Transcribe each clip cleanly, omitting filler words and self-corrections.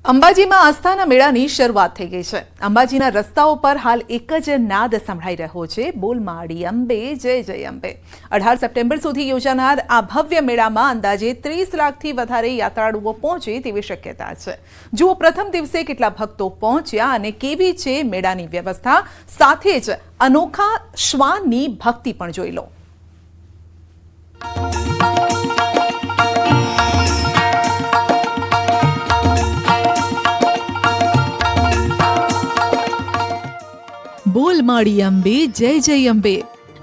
અંબાજીમાં આસ્થાના મેળાની શરૂઆત થઈ ગઈ છે। અંબાજીના રસ્તાઓ પર હાલ એક જ નાદ સંભળાઈ રહ્યો છે, બોલ માડી અંબે, જય જય અંબે। 18 સપ્ટેમ્બર સુધી યોજાનાર આ ભવ્ય મેળામાં અંદાજે 30 લાખથી વધારે યાત્રાળુઓ પહોંચે તેવી શક્યતા છે। જુઓ પ્રથમ દિવસે કેટલા ભક્તો પહોંચ્યા અને કેવી છે મેળાની વ્યવસ્થા, સાથે જ અનોખા શ્વાનની ભક્તિ પણ જોઈ લો। બોલ માડી અંબે, જય જય અંબે।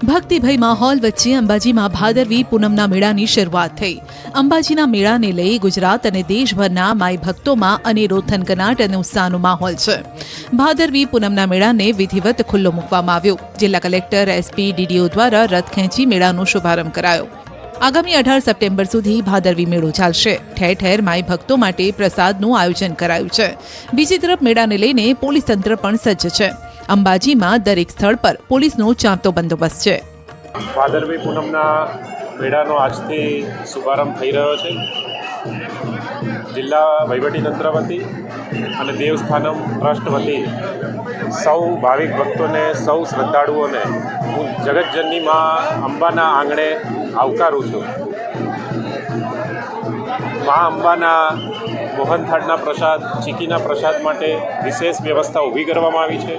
ભક્તિભય માહોલ વચ્ચે અંબાજીમાં ભાદરવી પૂનમના મેળાની શરૂઆત થઈ। અંબાજીના મેળાને લઈ ગુજરાત અને દેશભરના માઈ ભક્તોમાં અનેરો થનગનાટ અને ઉત્સાહનો માહોલ છે। ભાદરવી પૂનમના મેળાને વિધિવત ખુલ્લો મૂકવામાં આવ્યો। જિલ્લા કલેક્ટર, એસપી, ડીડીઓ દ્વારા રથ ખેંચી મેળાનો શુભારંભ કરાયો। આગામી 18 સપ્ટેમ્બર સુધી ભાદરવી મેળો ચાલશે। ઠેર ઠેર માઈ ભક્તો માટે પ્રસાદનું આયોજન કરાયું છે। બીજી તરફ મેળાને લઈને પોલીસ તંત્ર પણ સજ્જ છે। અંબાજીમાં દરેક સ્થળ પર પોલીસનો ચાંપતો બંદોબસ્ત છે। ભાદરવી પૂનમના મેળાનો આજથી શુભારંભ થઈ રહ્યો છે। જિલ્લા વહીવટીતંત્ર વતી અને દેવસ્થાનમ ટ્રસ્ટ વતી સૌ ભાવિક ભક્તોને, સૌ શ્રદ્ધાળુઓને હું જગતજનની માં અંબાના આંગણે આવકારું છું। મા અંબાના મોહનથાળના પ્રસાદ, ચીકીના પ્રસાદ માટે વિશેષ વ્યવસ્થા ઊભી કરવામાં આવી છે।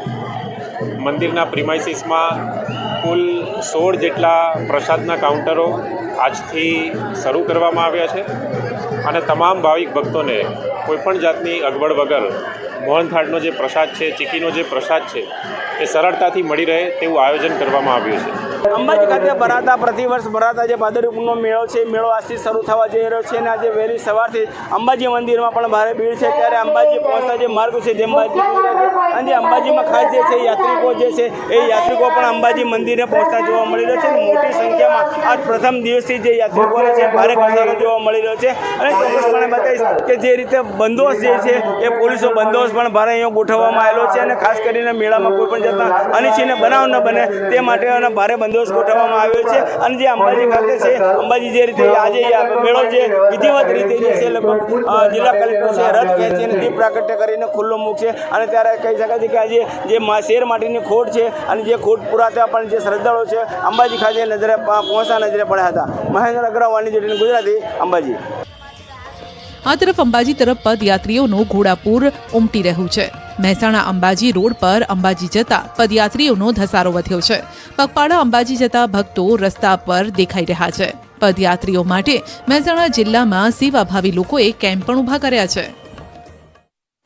મંદિરના પ્રિમાઇસીસમાં કુલ 16 જેટલા પ્રસાદના કાઉન્ટરો આજથી શરૂ કરવામાં આવ્યા છે અને તમામ ભાવિક ભક્તોને કોઈપણ જાતની અગવડ વગર મોહનથાળનો જે પ્રસાદ છે, ચીકીનો જે પ્રસાદ છે એ સરળતાથી મળી રહે તેવું આયોજન કરવામાં આવ્યું છે। અંબાજી ખાતે ભરાતા પ્રતિવર્ષ ભરાતા જે ભાદરવી પૂનમનો મેળો છે, મેળો આજથી શરૂ થવા જઈ રહ્યો છે અને આજે વહેલી સવારથી અંબાજી મંદિરમાં પણ ભારે ભીડ છે। ત્યારે અંબાજી પહોંચતા જે માર્ગ છે, જે અંબાજી અને જે અંબાજીમાં ખાસ જે છે યાત્રિકો જે છે એ યાત્રિકો પણ અંબાજી મંદિરે પહોંચતા જોવા મળી રહ્યો છે અને મોટી સંખ્યામાં આજ પ્રથમ દિવસથી જે યાત્રિકોને છે ભારે ઘસારો જોવા મળી રહ્યો છે। અને ચોક્કસપણે બતાવીશ કે જે રીતે બંદોબસ્ત જે છે એ પોલીસો બંદોબસ્ત પણ ભારે અહીંયા ગોઠવવામાં આવેલો છે અને ખાસ કરીને મેળામાં કોઈ પણ જાતના અનિચ્છનીય બનાવ ન બને તે માટે ભારે બંદોબસ્ત ગોઠવવામાં આવ્યો છે। અને જે અંબાજી ખાતે છે, અંબાજી જે રીતે આજે મેળો જે વિધિવત રીતે જે છે લગભગ જિલ્લા કલેક્ટર છે રથ ખેંચી અને દીપ પ્રાગટ્ય કરીને ખુલ્લો મૂકશે અને ત્યારે કહી શકાય છે કે આજે જે શેર માટીની ખોટ છે અને જે ખોટ પુરાતા પણ જે શ્રદ્ધાળુઓ છે અંબાજી ખાતે નજરે પહોંચતા નજરે પડ્યા હતા। મહેન્દ્ર અગ્રવાલની જેટલી ગુજરાતી અંબાજી। આ તરફ અંબાજી તરફ પદયાત્રીઓનું ઘોડાપૂર ઉમટી રહ્યું છે। મહેસાણા અંબાજી રોડ પર અંબાજી જતા પદયાત્રીઓનો ધસારો વધ્યો છે। પગપાળા અંબાજી જતા ભક્તો રસ્તા પર દેખાઈ રહ્યા છે। પદયાત્રીઓ માટે મહેસાણા જિલ્લામાં સેવાભાવી લોકોએ કેમ્પ પણ ઊભા કર્યા છે।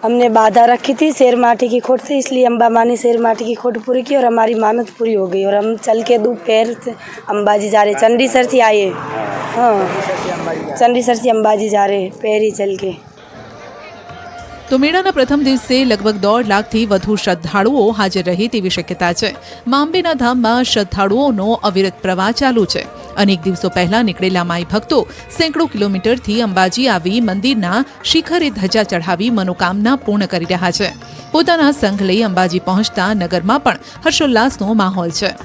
हमने बाधा रखी थी, शेर माटी की खोट थी, इसलिए अम्बा माँ ने शेर माटी की खोट पूरी की और हमारी मानत पूरी हो गई और हम चल के दोपहर अंबाजी जा रहे। चंडीसर से आए, हाँ चंडीसर से अंबाजी जा रहे पैर ही चल के। તો મેળાના પ્રથમ દિવસે લગભગ 1.5 લાખથી વધુ શ્રદ્ધાળુઓ હાજર રહે તેવી શક્યતા છે। મા અંબેના ધામમાં શ્રદ્ધાળુઓનો અવિરત પ્રવાહ ચાલુ છે। અનેક દિવસો પહેલા નીકળેલા માઈ ભક્તો સેંકડો કિલોમીટરથી અંબાજી આવી મંદિરના શિખરે ધજા ચઢાવી મનોકામના પૂર્ણ કરી રહ્યા છે। પોતાના સંઘ લઈ અંબાજી પહોંચતા નગરમાં પણ હર્ષોલ્લાસનો માહોલ છે।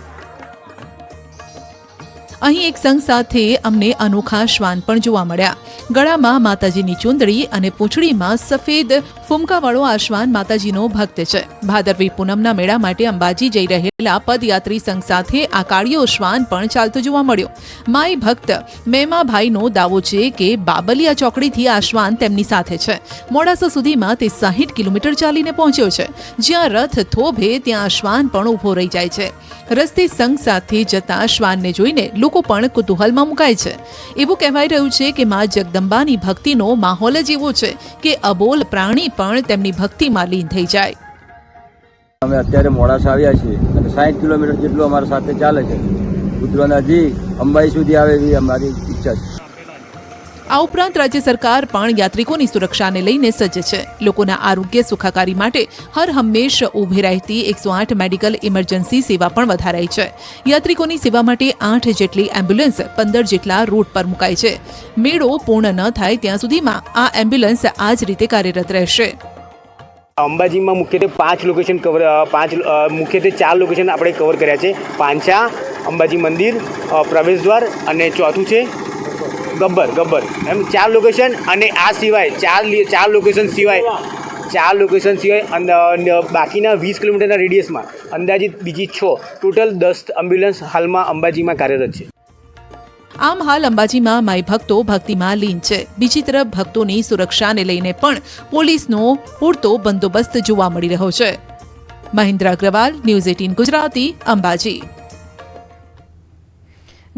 અહીં એક સંઘ સાથે અમને અનોખા શ્વાન પણ જોવા મળ્યા। ગળામાં માતાજીની ચુંદડી અને પૂંછડીમાં સફેદ ફૂમકાવાળો આ શ્વાન માતાજીનો ભક્ત છે। ભાદરવી પૂનમના મેળા માટે અંબાજી જઈ રહેલા પદયાત્રી સંઘ સાથે આ કાળિયો શ્વાન પણ ચાલતો જોવા મળ્યો। માઈ ભક્ત મેમાભાઈનો દાવો છે કે બાબલિયા ચોકડીથી આ શ્વાન તેમની સાથે છે। મોડાસા સુધીમાં તે 60 કિલોમીટર ચાલીને પહોંચ્યો છે। જ્યાં રથ થોભે ત્યાં શ્વાન પણ ઊભો રહી જાય છે। રસ્તે સંઘ સાથે જતા શ્વાનને જોઈને લોકો પણ કુતૂહલમાં મુકાય છે। એવું કહેવાઈ રહ્યું છે કે મા જગદંબાની ભક્તિનો માહોલ જ એવો છે કે અબોલ પ્રાણી પણ તેમની ભક્તિમાં લીન થઈ જાય। અમે અત્યારે મોડાસા આવ્યા છીએ અને 60 કિલોમીટર જેટલું અમારા સાથે ચાલે છે। ઉતરવાના હજી અંબાજી સુધી આવે એવી અમારી ઈચ્છા છે। આ ઉપરાંત રાજ્ય સરકાર પણ યાત્રિકોની સુરક્ષાને લઈને સજ્જ છે। લોકોના આરોગ્ય સુખાકારી માટે હર હંમેશ ઊભી રહેતી 108 મેડિકલ ઇમરજન્સી સેવા પણ વધારાઈ છે। યાત્રિકોની સેવા માટે 8 જેટલી એમ્બ્યુલન્સ 15 જેટલા રૂટ પર મુકાઈ છે। મેળો પૂર્ણ ન થાય ત્યાં સુધીમાં આ એમ્બ્યુલન્સ આ જ રીતે કાર્યરત રહેશે। અંબાજીમાં મુખ્યત્વે 5 લોકેશન મુખ્યત્વે 4 લોકેશન આપણે કવર કર્યા છે। પાંચા, અંબાજી મંદિર, પ્રવેશદ્વાર અને ચોથું છે ગબ્બર એમ 4 લોકેશન અને આ સિવાય 4 લોકેશન સિવાય 4 લોકેશન સિવાય બાકીના 20 કિલોમીટરના રેડિયસમાં અંદાજિત બીજી 6 ટોટલ 10 એમ્બ્યુલન્સ હાલમાં અંબાજીમાં કાર્યરત છે. આમ હાલ અંબાજીમાં માઈ ભક્તો ભક્તિમાં લીન છે. બીજી તરફ ભક્તોની સુરક્ષાને લઈને પણ પોલીસનો પૂરતો બંદોબસ્ત જોવા મળી રહ્યો છે. મહેન્દ્ર અગ્રવાલ, ન્યૂઝ 18 ગુજરાતી, અંબાજી.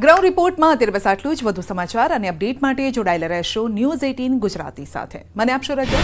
ગ્રાઉન્ડ રિપોર્ટમાં અત્યારે બસ આટલું જ. વધુ સમાચાર અને અપડેટ માટે જોડાયેલા રહેશો ન્યૂઝ 18 ગુજરાતી સાથે. મને આપશો રજા.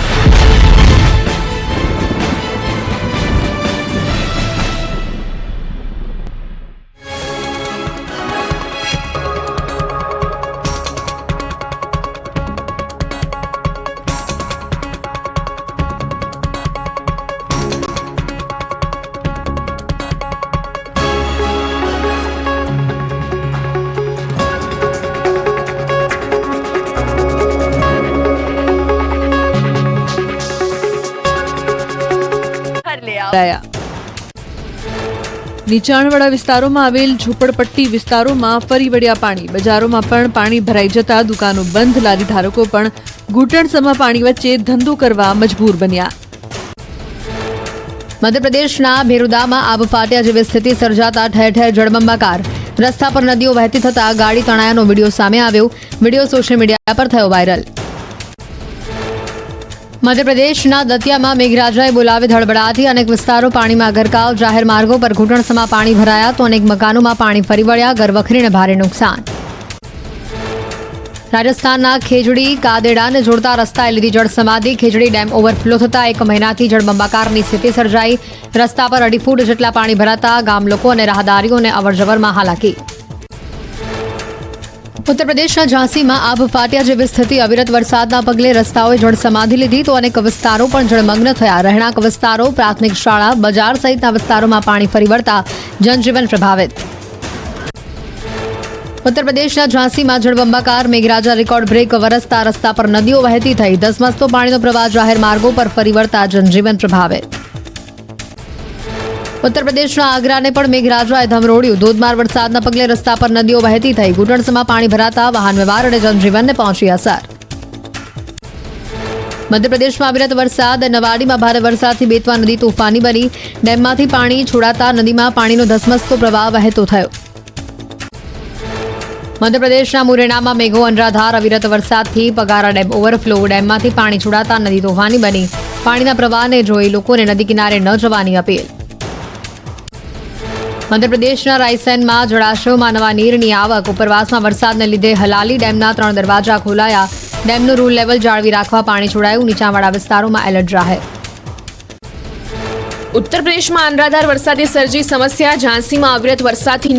નીચાણવાળા વિસ્તારોમાં આવેલ ઝૂંપડપટ્ટી વિસ્તારોમાં ફરી વળ્યા પાણી. બજારોમાં પણ પાણી ભરાઈ જતા દુકાનો બંધ, લારી ધારકો પણ ઘૂંટણસમા પાણી વચ્ચે ધંધો કરવા મજબૂર બન્યા. મધ્યપ્રદેશના ભેરુદામાં આબ ફાટ્યા જેવી સ્થિતિ સર્જાતા ઠેર ઠેર જળબંબાકાર. રસ્તા પર નદીઓ વહેતી થતા ગાડી તણાયાનો વિડીયો સામે આવ્યો. વિડીયો સોશિયલ મીડિયા પર થયો વાયરલ. મધ્યપ્રદેશના દતિયામાં મેઘરાજાએ બોલાવી ધડબડાટી. અનેક વિસ્તારો પાણીમાં ગરકાવ. જાહેર માર્ગો પર ઘૂંટણસમા પાણી ભરાયા તો અનેક મકાનોમાં પાણી ફરી વળ્યા. ઘરવખરીને ભારે નુકસાન. રાજસ્થાનના ખેજડી કાદેડાને જોડતા રસ્તાએ લીધી જળ સમાધિ. ખેજડી ડેમ ઓવરફ્લો થતા 1 મહિનાથી જળબંબાકારની સ્થિતિ સર્જાઈ. રસ્તા પર 2.5 ફૂટ જેટલા પાણી ભરાતા ગામ લોકો અને રાહદારીઓને અવરજવરમાં હાલાકી. ઉત્તર પ્રદેશના ઝાંસીમાં આબ ફાટ્યા જેવી સ્થિતિ. અવિરત વરસાદના પગલે રસ્તાઓએ જળ સમાધિ લીધી તો અનેક વિસ્તારો પણ જળમગ્ન થયા. રહેણાંક વિસ્તારો, પ્રાથમિક શાળા, બજાર સહિતના વિસ્તારોમાં પાણી ફરી વળતા જનજીવન પ્રભાવિત. ઉત્તર પ્રદેશના ઝાંસીમાં જળબંબાકાર. મેઘરાજા રેકોર્ડ બ્રેક વરસતા રસ્તા પર નદીઓ વહેતી થઈ. ધસમસતો પાણીનો પ્રવાહ જાહેર માર્ગો પર ફરી વળતા જનજીવન પ્રભાવિત. ઉત્તર પ્રદેશના આગ્રાને પણ મેઘરાજાએ ધમરોળ્યું. ધોધમાર વરસાદના પગલે રસ્તા પર નદીઓ વહેતી થઈ. ઘૂંટણસમા પાણી ભરાતા વાહન વ્યવહાર અને જનજીવનને પહોંચી અસર. મધ્યપ્રદેશમાં અવિરત વરસાદ. નવાડીમાં ભારે વરસાદથી બેતવા નદી તોફાની બની. ડેમમાંથી પાણી છોડાતા નદીમાં પાણીનો ધસમસતો પ્રવાહ વહેતો થયો. મધ્યપ્રદેશના મુરેનામાં મેઘો અનરાધાર. અવિરત વરસાદથી પગારા ડેમ ઓવરફ્લો. ડેમમાંથી પાણી છોડાતા નદી તોફાની બની. પાણીના પ્રવાહને જોઈ લોકોને નદી કિનારે ન જવાની અપીલ. મધ્યપ્રદેશના રાયસેનમાં જળાશયોમાં નવા નીરની આવક. ઉપરવાસમાં વરસાદને લીધે હલાલી ડેમના 3 દરવાજા ખોલાયા. ડેમનું રૂલ લેવલ જાળવી રાખવા પાણી છોડાયું. નીચાણવાળા વિસ્તારોમાં એલર્ટ જાહેર. ઉત્તર પ્રદેશમાં અનરાધાર વરસાદે સર્જી સમસ્યા. ઝાંસીમાં અવિરત વરસાદથી